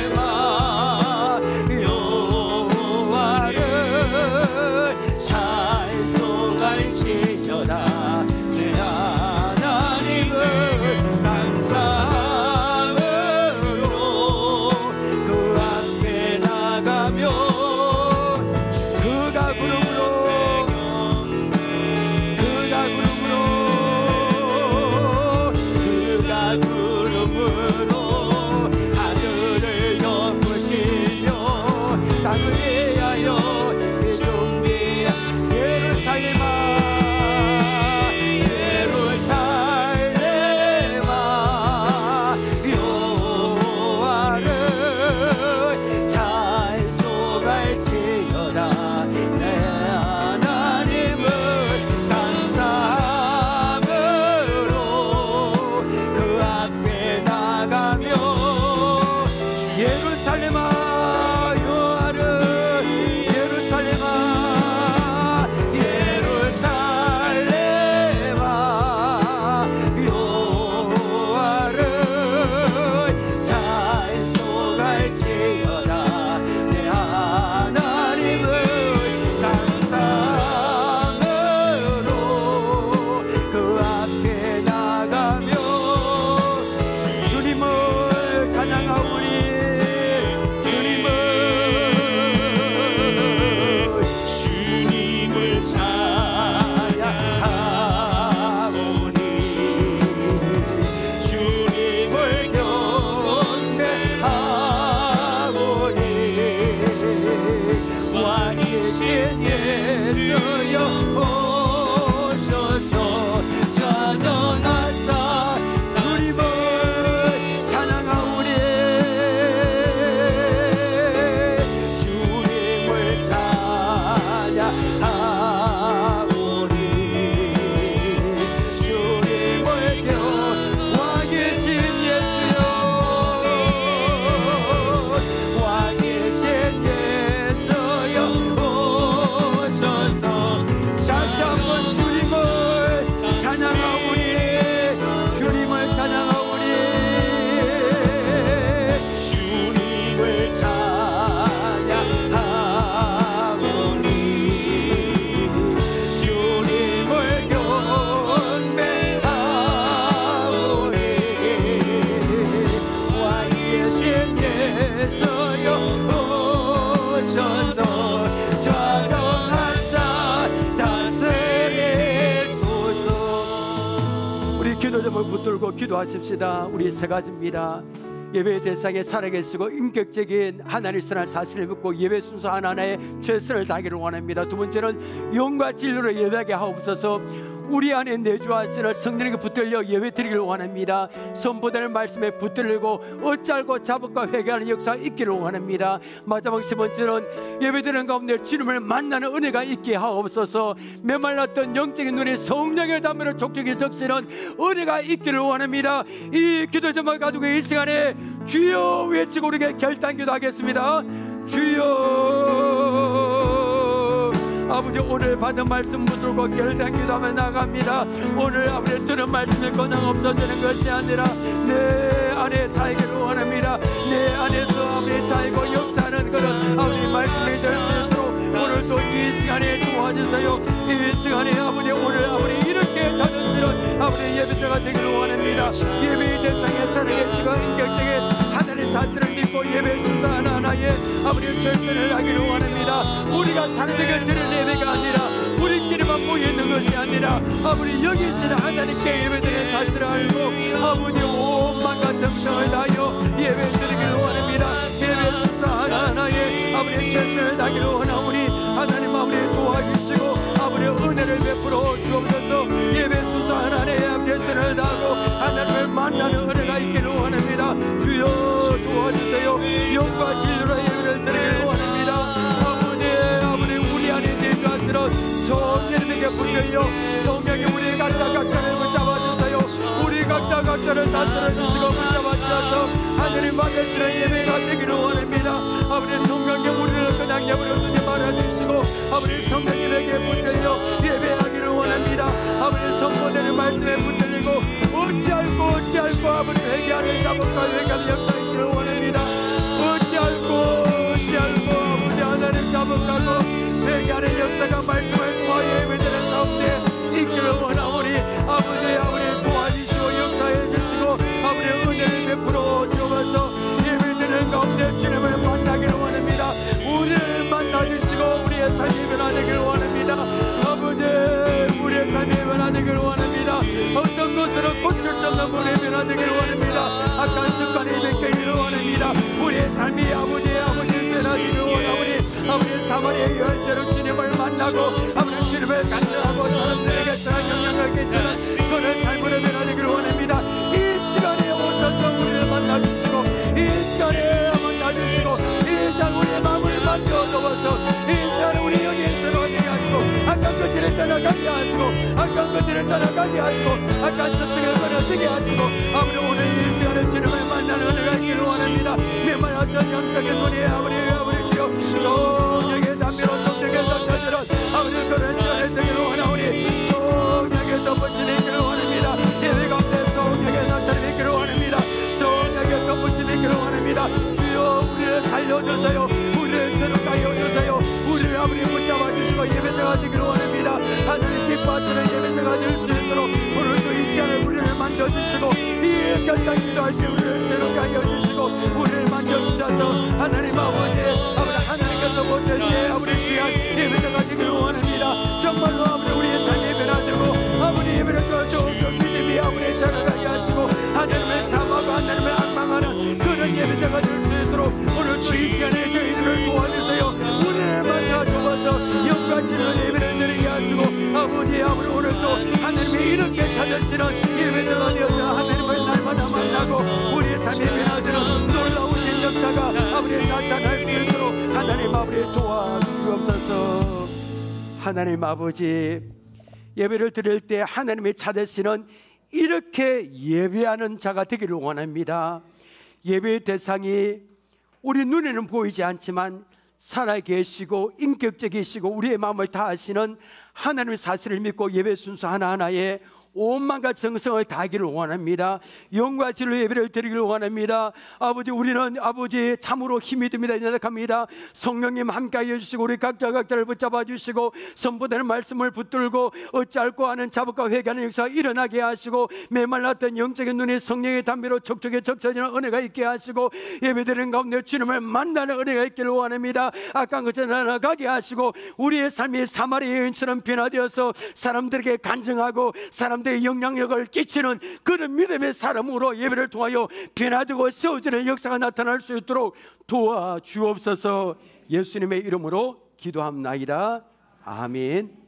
예루살렘아 여호와를 찬송할지어다. 내 하나님을 감사함으로 그 앞에 나가며 그가 구름으로 하늘을 덮으시며 땅을 위하여 준비한 예루살렘아 예루살렘아 여호와를 찬송할지어다. 내 하나님을 감사함으로 그 앞에 나가며 예루살렘아 여호와를 예루살렘아 여호와를 찬송할지어다. 내 하나님을 감사함으로 그 앞에 나가며 주님을 찬양하오니 주님을 찬양하오니 주님을 경배하오니 왕이신 예수여 오셔서 찾아나사 주님을 찬양하오니 주님을 찬양하오니 주님을 왕이신 예수여 왕이신 예수여 오셔서 다시 한번 주님을 찬양하오니 주님을 찬양하오니 주님을 찬양하오니 주님을 경배하오니 왕이신 예수여 오셔서 좌정하사 다스리소서. 우리 기도점을 붙들고 기도하십시다. 우리 세 가지입니다. 예배 대상에 살아계시고 인격적인 하나님의 선한 사실을 믿고 예배 순서 하나하나에 최선을 다하기를 원합니다. 두 번째는 영과 진리로 예배하게 하옵소서. 우리 안에 내주하시는 성령에게 붙들려 예배 드리기를 원합니다. 선포되는 말씀에 붙들리고 어찌알고 자복과 회개하는 역사가 있기를 원합니다. 마지막 세 번째는 예배드리는 가운데 주님을 만나는 은혜가 있게 하옵소서. 메말랐던 영적인 눈이 성령의 담으로 촉촉히 적시는 은혜가 있기를 원합니다. 이 기도 제목을 가지고 이 시간에 주여 외치고 우리에게 결단기도 하겠습니다. 주여. 아버지, 오늘 받은 말씀 붙들고 결단기도하며 나갑니다. 오늘 아버지 들은 말씀에 권한 없어지는 것이 아니라 내 안에 자이기를 원합니다. 내 안에서 아버지 자이고 역사하는 그런 아버지 말씀이 될 수 있도록 오늘도 이 시간에 도와주세요. 이 시간에 아버지 오늘 아버지 이렇게 자연스러운 아버지 예배자가 되기를 원합니다. 예배의 대상에 살아계시고 인격적인 하나님의 사실을 믿고 예배 순서 하나하나에 아버지 절전을 하기를 원합니다. 우리가 상대가 드릴 예배가 아니라 우리끼리만 모여있는 것이 아니라 아버지 여기 계신 하나님께 예배드리는 사실을 알고 아버지 온 마음과 정성을 다하여 예배드리기를 원합니다. 예배 순서 하나하나에 아버지 절전을 다하기를 원하오니 하나님 아버지 도와주시고 영과 진리로 예배를 드리길 원합니다. 아버지 우리 안에 내주하시는 성령님에게 붙들려 성령이 우리 각자 각자를 붙잡아주세요. 우리 각자 각자를 다스려주시고 붙잡아주셔서 하늘이 받으시는 예배가 되기를 원합니다. 아버지 성령님 우리를 그냥 내버려두지 말아주시고 아버지 성령님에게 붙들려 예배하기를 원합니다. 아버지 성도들의 말씀에 붙들리고 어찌할꼬 아버지 회개하는 자복과 회개하는 역사가 있기를 원합니다. 어찌할꼬 아버지 하나님 자복하고 회개하는 역사가 말씀을 통하여 예배드리는 가운데 있기를 원하오니 아버지 도와주시고 역사해 주시고 아버지 은혜를 베풀어 주셔서 예배드리는 가운데 주님을 만나기를 원합니다. 우리를 만나주시고 우리의 삶이 변화되기를 원합니다. 아버지 우리의 삶이 변화되기를 원합니다. 어떤 것으로 고칠 수 없는 우리의 변화되기를 원합니다. 악한 습관이 벗기기를 원합니다. 우리의 삶이 아버지 변화되기를 원하오니 아버지 사마리아의 열쇠로 주님을 만나고 아버지 주님을 간절하고 사람들에게 선한 영향을 끼치는 그런 삶으로 변화되기를 원합니다. 이 시간에 오셔서 우리를 만나주시고 이 시간에 만나주시고 이 시간 우리의 마음을 만져주어서 이 시간 우리 영이 들어가게 하시고 악한 것들을 떠나가게 하시고 악한 것들을 떠나가게 하시고 악한 습성을 끊어지게 하시고 아버지 오늘 이 시간에 주님을 만나는 은혜가 있기를 원합니다. 메말하던 영적인 눈이 아버지 주여 성령의 담비로 성령의 성령들은 아버지 그런 시간에 되기를 원하오니 성령의 덮어짐이 있기를 원합니다. 예배 가운데 성령의 나타남이 있기를 원합니다. 성령의 덮어짐이 있기를 원합니다. 주여 우리를 살려주세요. 우리를 새롭게 하여 주세요. 우리를 아버지 붙잡아 주시고 예배자가 되기를 원합니다. 하나님 기뻐하시는 예배자가 될 수 있도록 오늘도 이 시간에 우리를 만져주시고 이 결단 기도할 때 우리를 새롭게 하여 주시고 우리를 만져주셔서 하나님 아버지 하나님께서 보실 때 아버지 귀한 예배자가 되기를 원합니다. 정말로 아버지 우리의 삶이 변화되고 아버지 예배를 주어서 믿음이 아버지 살아가게 하시고 하나님을 사모하고 하나님을 악망하는 그런 예배자가 될 수 있도록 오늘도 이 시간에 저희들을 도와주세요. 우리를 만나 주어서 영과 진리의 예배를 드리게 하시고 아버지 오늘도 하나님이 이렇게 찾으시는 예배자가 되어서 하나님을 날마다 만나고 우리의 삶이 변화되는 놀라우신 역사가 아버지 나타날 수 있도록 하나님 아버지 도와주옵소서. 하나님 아버지 예배를 드릴 때 하나님이 찾으시는 이렇게 예배하는 자가 되기를 원합니다. 예배의 대상이 우리 눈에는 보이지 않지만 살아계시고 인격적이시고 우리의 마음을 다하시는 하나님의 사실을 믿고 예배 순서 하나하나에 온 마음과 정성을 다하기를 원합니다. 영과 진리의 예배를 드리기를 원합니다. 아버지 우리는 아버지 참으로 힘이 듭니다. 연약합니다. 성령님 함께하여 주시고 우리 각자를 붙잡아 주시고 선포되는 말씀을 붙들고 어찌할꼬 하는 자복과 회개하는 역사가 일어나게 하시고 메말랐던 영적인 눈이 성령의 담비로 촉촉에 적셔지는 은혜가 있게 하시고 예배드리는 가운데 주님을 만나는 은혜가 있기를 원합니다. 악한 것을 나가게 하시고 우리의 삶이 사마리아 여인처럼 변화되어서 사람들에게 간증하고 사람들의 영향력을 끼치는 그런 믿음의 사람으로 예배를 통하여 변화되고 세워지는 역사가 나타날 수 있도록 도와주옵소서. 예수님의 이름으로 기도합나이다. 아멘.